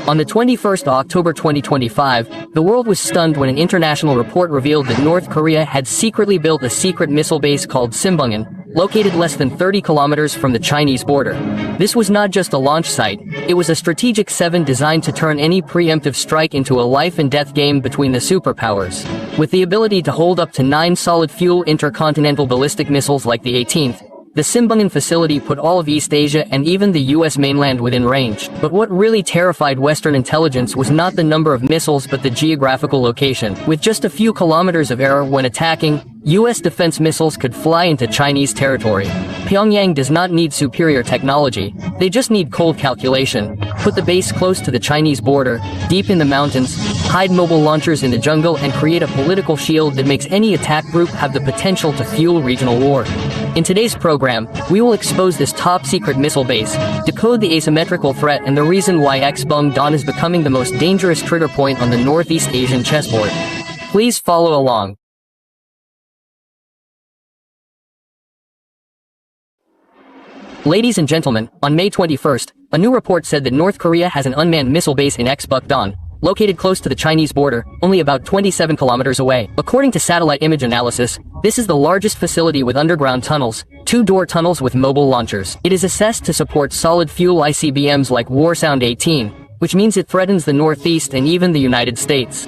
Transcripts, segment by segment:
On the 21st of October 2025, the world was stunned when an international report revealed that North Korea had secretly built a secret missile base called Simbungan, located less than 30 kilometers from the Chinese border. This was not just a launch site, it was a strategic 7 designed to turn any preemptive strike into a life-and-death game between the superpowers. With the ability to hold up to 9 solid-fuel intercontinental ballistic missiles like the 18th, the Simbungan facility put all of East Asia and even the US mainland within range. But what really terrified Western intelligence was not the number of missiles but the geographical location. With just a few kilometers of error when attacking, US defense missiles could fly into Chinese territory. Pyongyang does not need superior technology, they just need cold calculation. Put the base close to the Chinese border, deep in the mountains, hide mobile launchers in the jungle and create a political shield that makes any attack group have the potential to fuel regional war. In today's program, we will expose this top-secret missile base, decode the asymmetrical threat and the reason why Xbung-don is becoming the most dangerous trigger point on the Northeast Asian chessboard. Please follow along. Ladies and gentlemen, on May 21st, a new report said that North Korea has an unmanned missile base in Xbung-don, located close to the Chinese border, only about 27 kilometers away. According to satellite image analysis, this is the largest facility with underground tunnels, 2-door tunnels with mobile launchers. It is assessed to support solid-fuel ICBMs like Warsound 18, which means it threatens the Northeast and even the United States.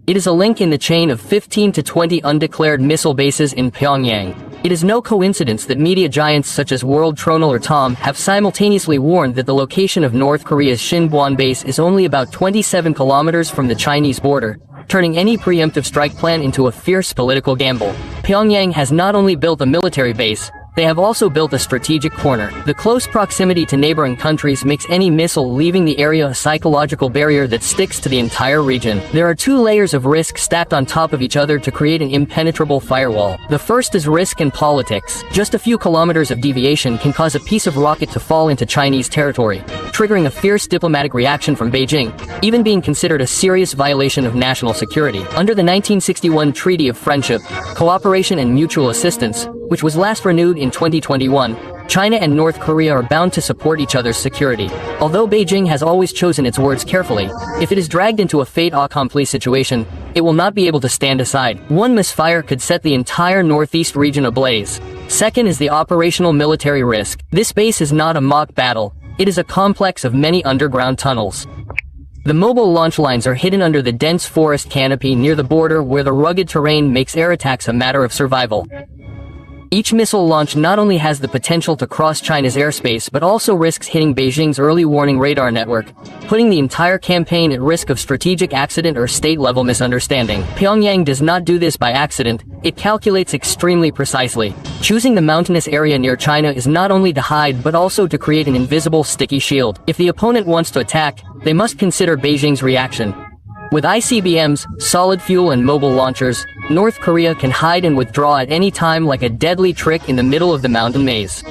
It is a link in the chain of 15 to 20 undeclared missile bases in Pyongyang. It is no coincidence that media giants such as World Tronal or Tom have simultaneously warned that the location of North Korea's Shinbwan base is only about 27 kilometers from the Chinese border, turning any preemptive strike plan into a fierce political gamble. Pyongyang has not only built a military base, they have also built a strategic corner. The close proximity to neighboring countries makes any missile leaving the area a psychological barrier that sticks to the entire region. There are 2 layers of risk stacked on top of each other to create an impenetrable firewall. The first is risk and politics. Just a few kilometers of deviation can cause a piece of rocket to fall into Chinese territory, triggering a fierce diplomatic reaction from Beijing, even being considered a serious violation of national security. Under the 1961 Treaty of Friendship, Cooperation and Mutual Assistance, which was last renewed in 2021, China and North Korea are bound to support each other's security. Although Beijing has always chosen its words carefully, if it is dragged into a fait accompli situation, it will not be able to stand aside. One misfire could set the entire Northeast region ablaze. Second is the operational military risk. This base is not a mock battle, it is a complex of many underground tunnels. The mobile launch lines are hidden under the dense forest canopy near the border where the rugged terrain makes air attacks a matter of survival. Each missile launch not only has the potential to cross China's airspace but also risks hitting Beijing's early warning radar network, putting the entire campaign at risk of strategic accident or state-level misunderstanding. Pyongyang does not do this by accident, it calculates extremely precisely. Choosing the mountainous area near China is not only to hide but also to create an invisible sticky shield. If the opponent wants to attack, they must consider Beijing's reaction. With ICBMs, solid fuel and mobile launchers, North Korea can hide and withdraw at any time like a deadly trick in the middle of the mountain maze.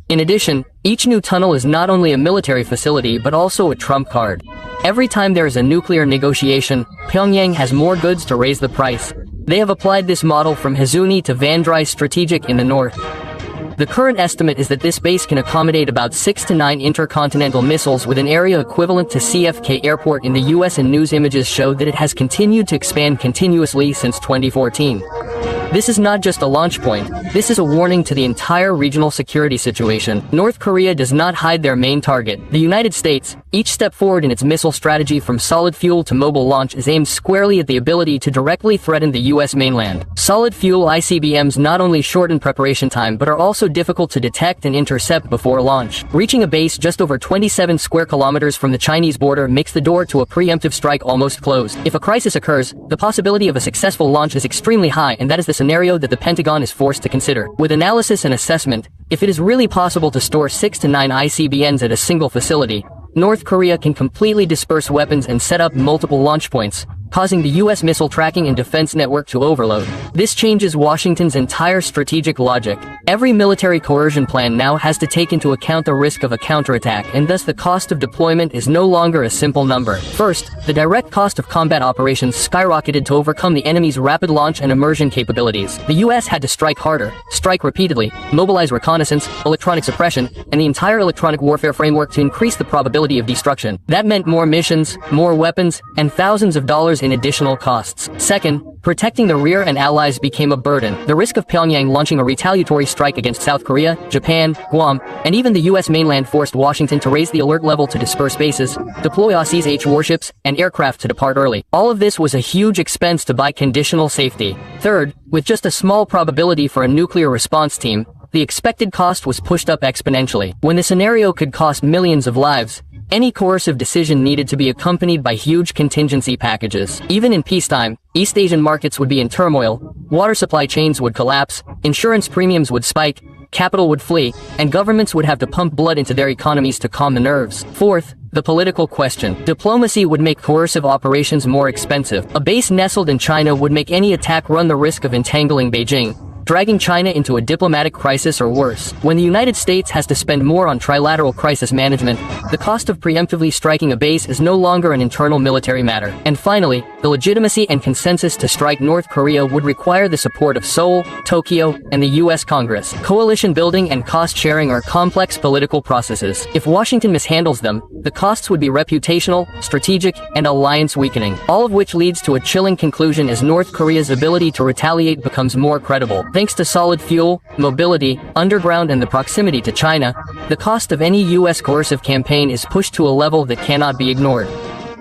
In addition, each new tunnel is not only a military facility but also a trump card. Every time there is a nuclear negotiation, Pyongyang has more goods to raise the price. They have applied this model from Hazuni to Vandrai Strategic in the north. The current estimate is that this base can accommodate about 6 to 9 intercontinental missiles with an area equivalent to CFK Airport in the US, and news images show that it has continued to expand continuously since 2014. This is not just a launch point, this is a warning to the entire regional security situation. North Korea does not hide their main target, the United States. Each step forward in its missile strategy from solid fuel to mobile launch is aimed squarely at the ability to directly threaten the US mainland. Solid fuel ICBMs not only shorten preparation time but are also difficult to detect and intercept before launch. Reaching a base just over 27 square kilometers from the Chinese border makes the door to a preemptive strike almost closed. If a crisis occurs, the possibility of a successful launch is extremely high, and that is the scenario that the Pentagon is forced to consider. With analysis and assessment, if it is really possible to store 6 to 9 ICBMs at a single facility, North Korea can completely disperse weapons and set up multiple launch points, causing the U.S. missile tracking and defense network to overload. This changes Washington's entire strategic logic. Every military coercion plan now has to take into account the risk of a counterattack, and thus the cost of deployment is no longer a simple number. First, the direct cost of combat operations skyrocketed to overcome the enemy's rapid launch and immersion capabilities. The U.S. had to strike harder, strike repeatedly, mobilize reconnaissance, electronic suppression, and the entire electronic warfare framework to increase the probability of destruction. That meant more missions, more weapons, and thousands of dollars in additional costs. Second, protecting the rear and allies became a burden. The risk of Pyongyang launching a retaliatory strike against South Korea, Japan, Guam, and even the U.S. mainland forced Washington to raise the alert level to disperse bases, deploy Aussies-H warships, and aircraft to depart early. All of this was a huge expense to buy conditional safety. Third, with just a small probability for a nuclear response team, the expected cost was pushed up exponentially. When the scenario could cost millions of lives, any coercive decision needed to be accompanied by huge contingency packages. Even in peacetime, East Asian markets would be in turmoil, water supply chains would collapse, insurance premiums would spike, capital would flee, and governments would have to pump blood into their economies to calm the nerves. Fourth, the political question. Diplomacy would make coercive operations more expensive. A base nestled in China would make any attack run the risk of entangling Beijing, dragging China into a diplomatic crisis or worse. When the United States has to spend more on trilateral crisis management, the cost of preemptively striking a base is no longer an internal military matter. And finally, the legitimacy and consensus to strike North Korea would require the support of Seoul, Tokyo, and the U.S. Congress. Coalition building and cost sharing are complex political processes. If Washington mishandles them, the costs would be reputational, strategic, and alliance weakening, all of which leads to a chilling conclusion as North Korea's ability to retaliate becomes more credible. Thanks to solid fuel, mobility, underground, and the proximity to China, the cost of any U.S. coercive campaign is pushed to a level that cannot be ignored.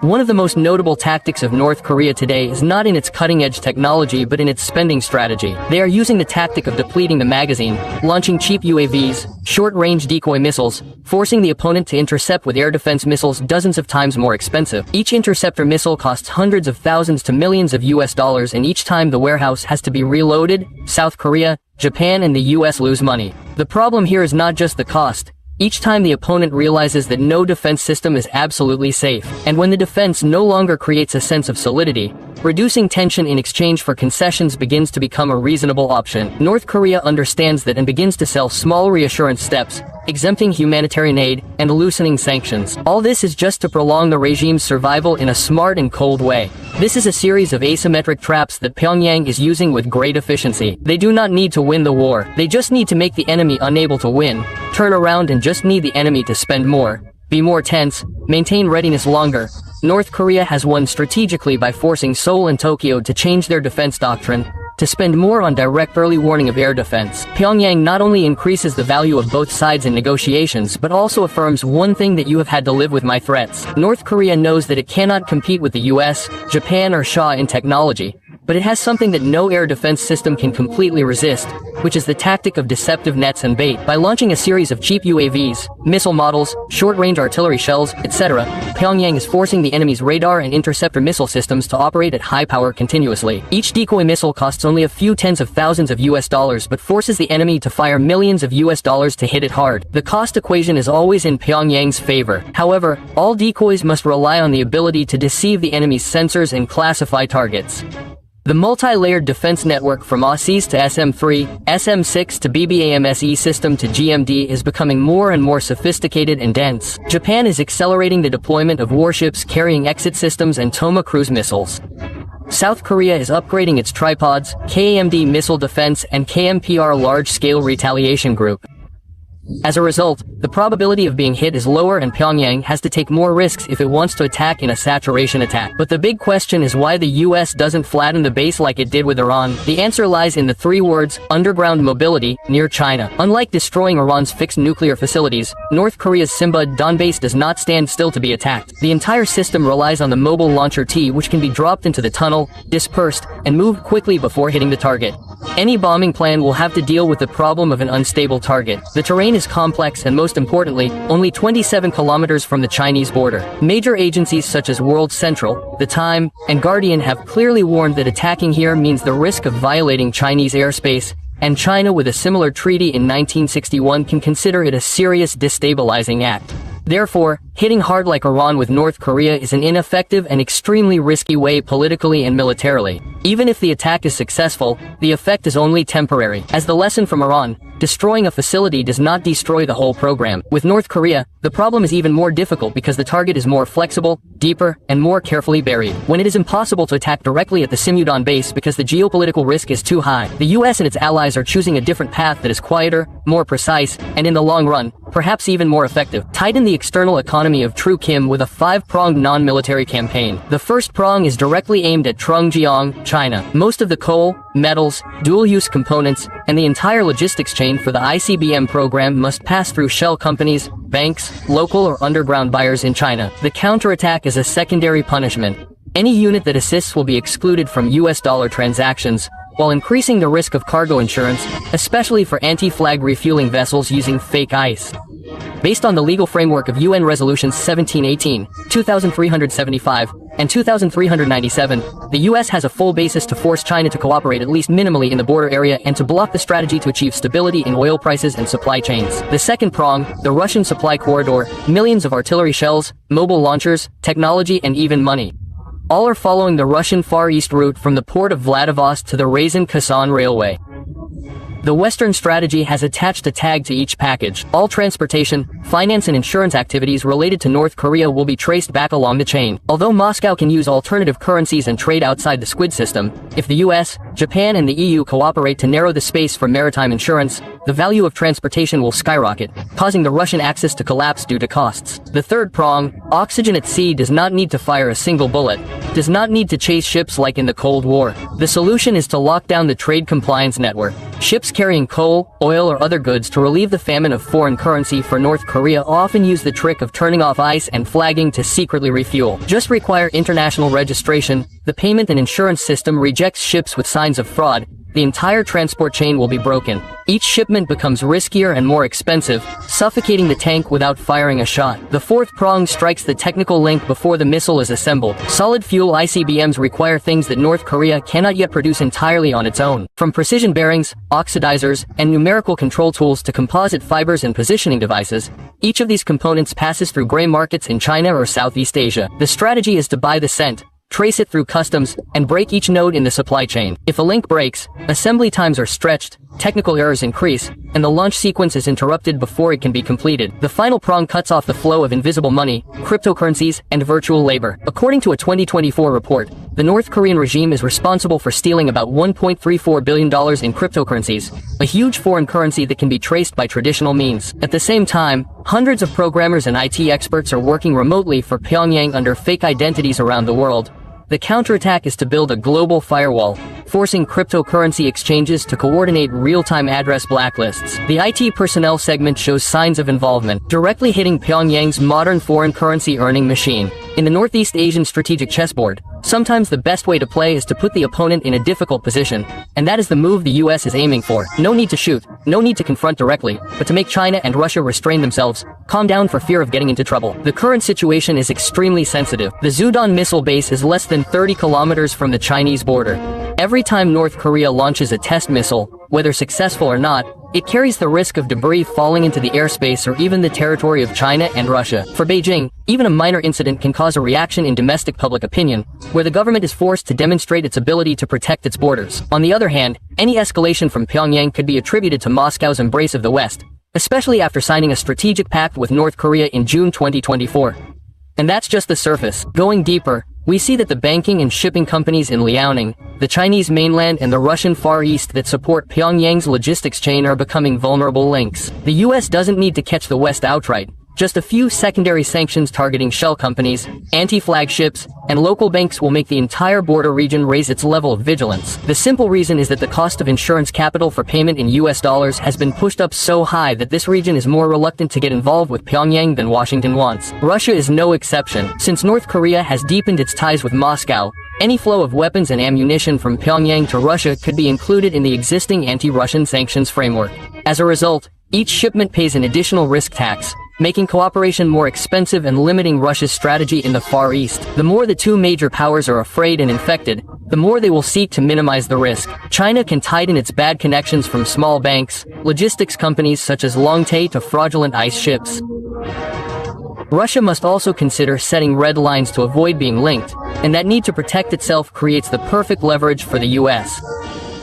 One of the most notable tactics of North Korea today is not in its cutting-edge technology but in its spending strategy. They are using the tactic of depleting the magazine, launching cheap UAVs, short-range decoy missiles, forcing the opponent to intercept with air defense missiles dozens of times more expensive. Each interceptor missile costs hundreds of thousands to millions of US dollars, and each time the warehouse has to be reloaded, South Korea, Japan, and the US lose money. The problem here is not just the cost. Each time the opponent realizes that no defense system is absolutely safe, and when the defense no longer creates a sense of solidity, reducing tension in exchange for concessions begins to become a reasonable option. North Korea understands that and begins to sell small reassurance steps, exempting humanitarian aid and loosening sanctions. All this is just to prolong the regime's survival in a smart and cold way. This is a series of asymmetric traps that Pyongyang is using with great efficiency. They do not need to win the war. They just need to make the enemy unable to win, turn around and just need the enemy to spend more, be more tense, maintain readiness longer. North Korea has won strategically by forcing Seoul and Tokyo to change their defense doctrine, to spend more on direct early warning of air defense. Pyongyang not only increases the value of both sides in negotiations but also affirms one thing: that you have had to live with my threats. North Korea knows that it cannot compete with the US, Japan, or Shaw in technology, but it has something that no air defense system can completely resist, which is the tactic of deceptive nets and bait. By launching a series of cheap UAVs, missile models, short-range artillery shells, etc., Pyongyang is forcing the enemy's radar and interceptor missile systems to operate at high power continuously. Each decoy missile costs only a few tens of thousands of US dollars but forces the enemy to fire millions of US dollars to hit it hard. The cost equation is always in Pyongyang's favor. However, all decoys must rely on the ability to deceive the enemy's sensors and classify targets. The multi-layered defense network from Aussies to SM-3, SM-6 to BBAMSE system to GMD is becoming more and more sophisticated and dense. Japan is accelerating the deployment of warships carrying exit systems and Toma cruise missiles. South Korea is upgrading its tripods, KAMD missile defense, and KMPR large-scale retaliation group. As a result, the probability of being hit is lower and Pyongyang has to take more risks if it wants to attack in a saturation attack. But the big question is why the US doesn't flatten the base like it did with Iran. The answer lies in the three words: underground mobility, near China. Unlike destroying Iran's fixed nuclear facilities, North Korea's Simba-Don base does not stand still to be attacked. The entire system relies on the mobile launcher T, which can be dropped into the tunnel, dispersed, and moved quickly before hitting the target. Any bombing plan will have to deal with the problem of an unstable target. The terrain is complex and, most importantly, only 27 kilometers from the Chinese border. Major agencies such as World Central, The Time, and Guardian have clearly warned that attacking here means the risk of violating Chinese airspace, and China, with a similar treaty in 1961, can consider it a serious destabilizing act. Therefore, Hitting hard like Iran with North Korea is an ineffective and extremely risky way politically and militarily. Even if the attack is successful, the effect is only temporary. As the lesson from Iran, destroying a facility does not destroy the whole program. With North Korea, the problem is even more difficult because the target is more flexible, deeper, and more carefully buried. When it is impossible to attack directly at the Simudan base because the geopolitical risk is too high, the US and its allies are choosing a different path that is quieter, more precise, and in the long run, perhaps even more effective. Tighten the external economy of True Kim with a 5-pronged non-military campaign. The first prong is directly aimed at Zhejiang, China. Most of the coal, metals, dual-use components, and the entire logistics chain for the ICBM program must pass through shell companies, banks, local or underground buyers in China. The counterattack is a secondary punishment. Any unit that assists will be excluded from US dollar transactions, while increasing the risk of cargo insurance, especially for anti-flag refueling vessels using fake ice. Based on the legal framework of UN Resolutions 1718, 2375, and 2397, the US has a full basis to force China to cooperate at least minimally in the border area and to block the strategy to achieve stability in oil prices and supply chains. The second prong, the Russian supply corridor, millions of artillery shells, mobile launchers, technology, and even money. All are following the Russian Far East route from the port of Vladivostok to the Ryazan-Kazan railway. The Western strategy has attached a tag to each package. All transportation, finance and insurance activities related to North Korea will be traced back along the chain. Although Moscow can use alternative currencies and trade outside the squid system, if the US, Japan and the EU cooperate to narrow the space for maritime insurance, the value of transportation will skyrocket, causing the Russian axis to collapse due to costs. The third prong, oxygen at sea, does not need to fire a single bullet, does not need to chase ships like in the Cold War. The solution is to lock down the trade compliance network. Ships carrying coal, oil or other goods to relieve the famine of foreign currency for North Korea often use the trick of turning off ice and flagging to secretly refuel. Just require international registration, the payment and insurance system rejects ships with signs of fraud, the entire transport chain will be broken. Each shipment becomes riskier and more expensive, suffocating the tank without firing a shot. The fourth prong strikes the technical link before the missile is assembled. Solid fuel ICBMs require things that North Korea cannot yet produce entirely on its own. From precision bearings, oxidizers, and numerical control tools to composite fibers and positioning devices, each of these components passes through gray markets in China or Southeast Asia. The strategy is to buy the cent, trace it through customs, and break each node in the supply chain. If a link breaks, assembly times are stretched, technical errors increase, and the launch sequence is interrupted before it can be completed. The final prong cuts off the flow of invisible money, cryptocurrencies, and virtual labor. According to a 2024 report, the North Korean regime is responsible for stealing about $1.34 billion in cryptocurrencies, a huge foreign currency that can be traced by traditional means. At the same time, hundreds of programmers and IT experts are working remotely for Pyongyang under fake identities around the world. The counterattack is to build a global firewall, forcing cryptocurrency exchanges to coordinate real-time address blacklists. The IT personnel segment shows signs of involvement, directly hitting Pyongyang's modern foreign currency earning machine. In the Northeast Asian strategic chessboard, sometimes the best way to play is to put the opponent in a difficult position, and that is the move the US is aiming for. No need to shoot, no need to confront directly, but to make China and Russia restrain themselves, calm down for fear of getting into trouble. The current situation is extremely sensitive. The Zudon missile base is less than 30 kilometers from the Chinese border. Every time North Korea launches a test missile, whether successful or not, it carries the risk of debris falling into the airspace or even the territory of China and Russia. For Beijing, even a minor incident can cause a reaction in domestic public opinion, where the government is forced to demonstrate its ability to protect its borders. On the other hand, any escalation from Pyongyang could be attributed to Moscow's embrace of the West, especially after signing a strategic pact with North Korea in June 2024. And that's just the surface. Going deeper, we see that the banking and shipping companies in Liaoning, the Chinese mainland and the Russian Far East that support Pyongyang's logistics chain are becoming vulnerable links. The US doesn't need to catch the West outright. Just a few secondary sanctions targeting shell companies, anti-flag ships, and local banks will make the entire border region raise its level of vigilance. The simple reason is that the cost of insurance capital for payment in US dollars has been pushed up so high that this region is more reluctant to get involved with Pyongyang than Washington wants. Russia is no exception. Since North Korea has deepened its ties with Moscow, any flow of weapons and ammunition from Pyongyang to Russia could be included in the existing anti-Russian sanctions framework. As a result, each shipment pays an additional risk tax, making cooperation more expensive and limiting Russia's strategy in the Far East. The more the two major powers are afraid and infected, the more they will seek to minimize the risk. China can tighten its bad connections from small banks, logistics companies such as Longtae to fraudulent ice ships. Russia must also consider setting red lines to avoid being linked, and that need to protect itself creates the perfect leverage for the US.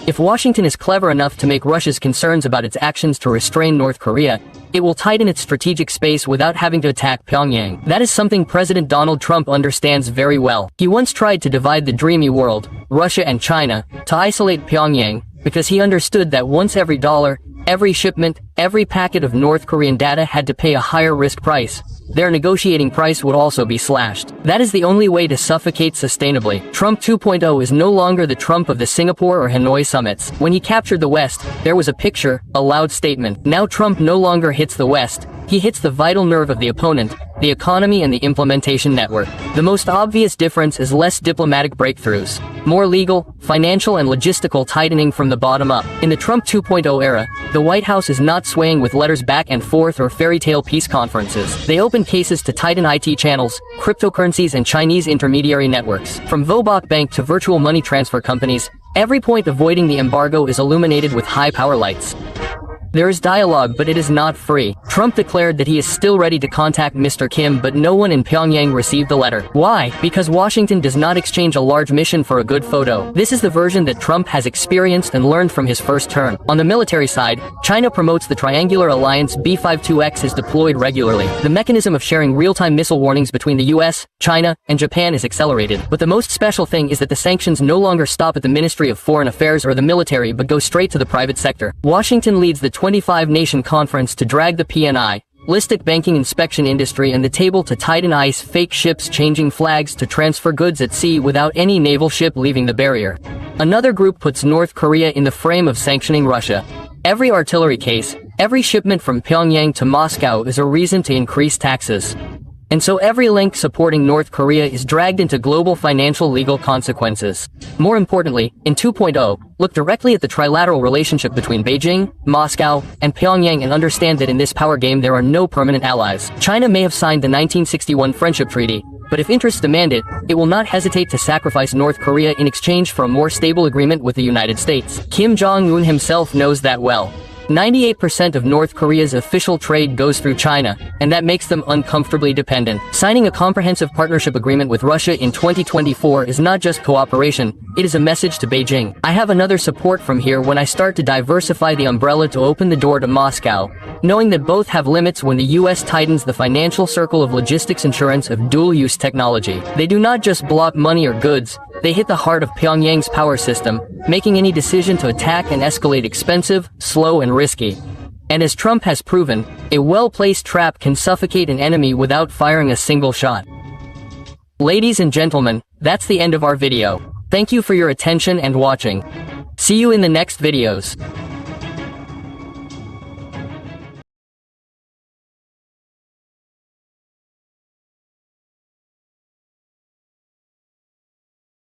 If Washington is clever enough to make Russia's concerns about its actions to restrain North Korea, it will tighten its strategic space without having to attack Pyongyang. That is something President Donald Trump understands very well. He once tried to divide the dreamy world, Russia and China, to isolate Pyongyang, because he understood that once every dollar, every shipment, every packet of North Korean data had to pay a higher risk price, their negotiating price would also be slashed. That is the only way to suffocate sustainably. Trump 2.0 is no longer the Trump of the Singapore or Hanoi summits. When he captured the West, there was a picture, a loud statement. Now Trump no longer hits the West, he hits the vital nerve of the opponent, the economy and the implementation network. The most obvious difference is less diplomatic breakthroughs, more legal, financial and logistical tightening from the bottom up. In the Trump 2.0 era, the White House is not swaying with letters back and forth or fairy tale peace conferences. They open cases to tighten IT channels, cryptocurrencies and Chinese intermediary networks. From Vobok Bank to virtual money transfer companies, every point avoiding the embargo is illuminated with high power lights. There is dialogue, but it is not free. Trump declared that he is still ready to contact Mr. Kim, but no one in Pyongyang received the letter. Why? Because Washington does not exchange a large mission for a good photo. This is the version that Trump has experienced and learned from his first term. On the military side, China promotes the triangular alliance. B-52X is deployed regularly. The mechanism of sharing real-time missile warnings between the US, China, and Japan is accelerated. But the most special thing is that the sanctions no longer stop at the Ministry of Foreign Affairs or the military but go straight to the private sector. Washington leads the 25-nation conference to drag the PNI, listed banking inspection industry and the table to tighten ICE fake ships changing flags to transfer goods at sea without any naval ship leaving the barrier. Another group puts North Korea in the frame of sanctioning Russia. Every artillery case, every shipment from Pyongyang to Moscow is a reason to increase taxes. And so every link supporting North Korea is dragged into global financial legal consequences. More importantly, in 2.0, look directly at the trilateral relationship between Beijing, Moscow, and Pyongyang and understand that in this power game there are no permanent allies. China may have signed the 1961 Friendship Treaty, but if interests demand it, it will not hesitate to sacrifice North Korea in exchange for a more stable agreement with the United States. Kim Jong-un himself knows that well. 98% of North Korea's official trade goes through China, and that makes them uncomfortably dependent. Signing a comprehensive partnership agreement with Russia in 2024 is not just cooperation, it is a message to Beijing. I have another support from here when I start to diversify the umbrella to open the door to Moscow, knowing that both have limits when the US tightens the financial circle of logistics insurance of dual-use technology. They do not just block money or goods, they hit the heart of Pyongyang's power system, making any decision to attack and escalate expensive, slow, and risky. And as Trump has proven, a well-placed trap can suffocate an enemy without firing a single shot. Ladies and gentlemen, that's the end of our video. Thank you for your attention and watching. See you in the next videos.